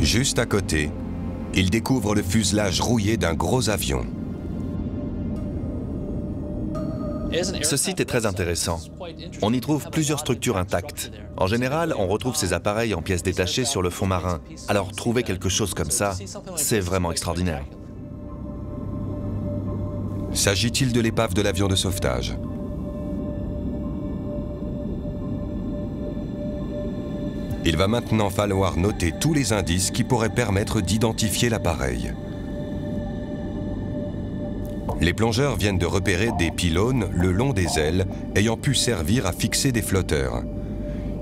Juste à côté, ils découvrent le fuselage rouillé d'un gros avion. Ce site est très intéressant. On y trouve plusieurs structures intactes. En général, on retrouve ces appareils en pièces détachées sur le fond marin. Alors trouver quelque chose comme ça, c'est vraiment extraordinaire. S'agit-il de l'épave de l'avion de sauvetage? Il va maintenant falloir noter tous les indices qui pourraient permettre d'identifier l'appareil. Les plongeurs viennent de repérer des pylônes le long des ailes ayant pu servir à fixer des flotteurs.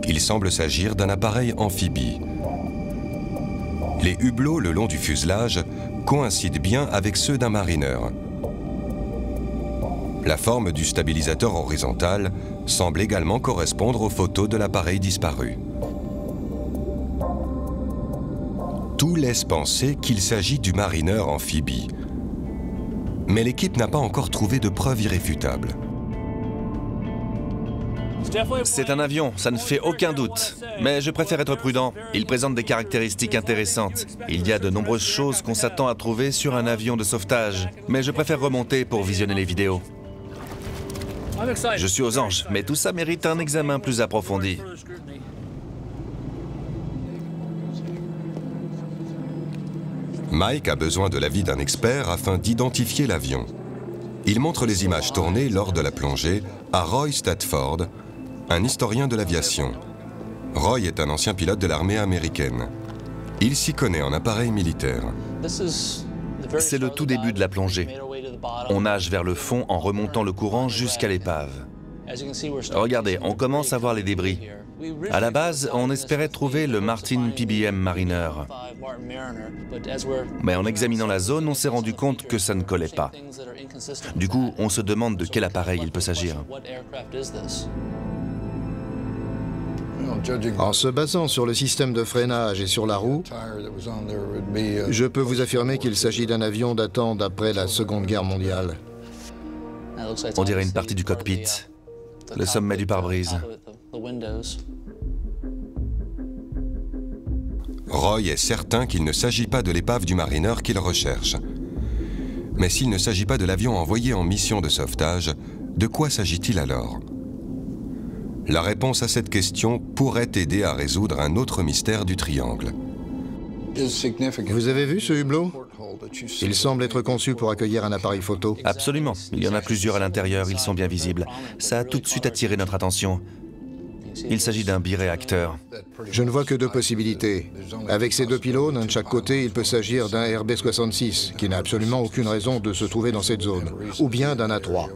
Il semble s'agir d'un appareil amphibie. Les hublots le long du fuselage coïncident bien avec ceux d'un marineur. La forme du stabilisateur horizontal semble également correspondre aux photos de l'appareil disparu. Tout laisse penser qu'il s'agit du marineur amphibie. Mais l'équipe n'a pas encore trouvé de preuves irréfutables. C'est un avion, ça ne fait aucun doute. Mais je préfère être prudent. Il présente des caractéristiques intéressantes. Il y a de nombreuses choses qu'on s'attend à trouver sur un avion de sauvetage. Mais je préfère remonter pour visionner les vidéos. Je suis aux anges, mais tout ça mérite un examen plus approfondi. Mike a besoin de l'avis d'un expert afin d'identifier l'avion. Il montre les images tournées lors de la plongée à Roy Stafford, un historien de l'aviation. Roy est un ancien pilote de l'armée américaine. Il s'y connaît en appareil militaire. C'est le tout début de la plongée. On nage vers le fond en remontant le courant jusqu'à l'épave. Regardez, on commence à voir les débris. À la base, on espérait trouver le Martin PBM Mariner. Mais en examinant la zone, on s'est rendu compte que ça ne collait pas. Du coup, on se demande de quel appareil il peut s'agir. En se basant sur le système de freinage et sur la roue, je peux vous affirmer qu'il s'agit d'un avion datant d'après la Seconde Guerre mondiale. On dirait une partie du cockpit, le sommet du pare-brise. Roy est certain qu'il ne s'agit pas de l'épave du Mariner qu'il recherche. Mais s'il ne s'agit pas de l'avion envoyé en mission de sauvetage, de quoi s'agit-il alors? La réponse à cette question pourrait aider à résoudre un autre mystère du triangle. Vous avez vu ce hublot? Il semble être conçu pour accueillir un appareil photo. Absolument. Il y en a plusieurs à l'intérieur, ils sont bien visibles. Ça a tout de suite attiré notre attention. Il s'agit d'un biréacteur. Je ne vois que deux possibilités. Avec ces deux pylônes, un de chaque côté, il peut s'agir d'un RB-66, qui n'a absolument aucune raison de se trouver dans cette zone, ou bien d'un A3.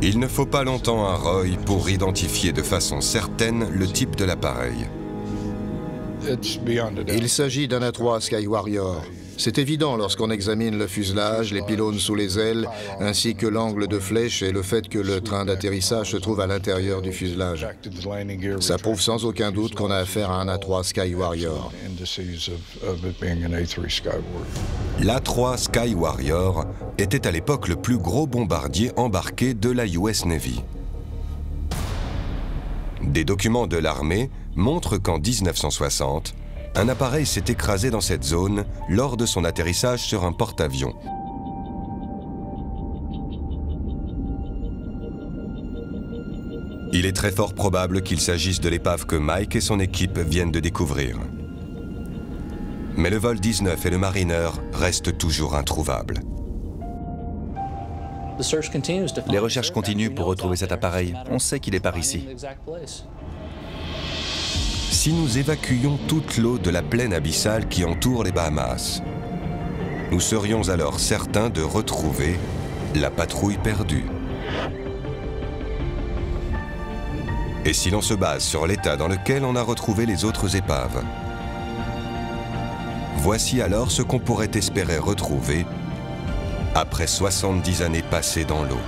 Il ne faut pas longtemps à Roy pour identifier de façon certaine le type de l'appareil. Il s'agit d'un A3 Sky Warrior. C'est évident lorsqu'on examine le fuselage, les pylônes sous les ailes, ainsi que l'angle de flèche et le fait que le train d'atterrissage se trouve à l'intérieur du fuselage. Ça prouve sans aucun doute qu'on a affaire à un A3 Sky Warrior. L'A3 Sky Warrior était à l'époque le plus gros bombardier embarqué de la US Navy. Des documents de l'armée montrent qu'en 1960, un appareil s'est écrasé dans cette zone lors de son atterrissage sur un porte-avions. Il est très fort probable qu'il s'agisse de l'épave que Mike et son équipe viennent de découvrir. Mais le vol 19 et le Mariner restent toujours introuvables. Les recherches continuent pour retrouver cet appareil. On sait qu'il est par ici. Si nous évacuions toute l'eau de la plaine abyssale qui entoure les Bahamas, nous serions alors certains de retrouver la patrouille perdue. Et si l'on se base sur l'état dans lequel on a retrouvé les autres épaves, voici alors ce qu'on pourrait espérer retrouver après 70 années passées dans l'eau.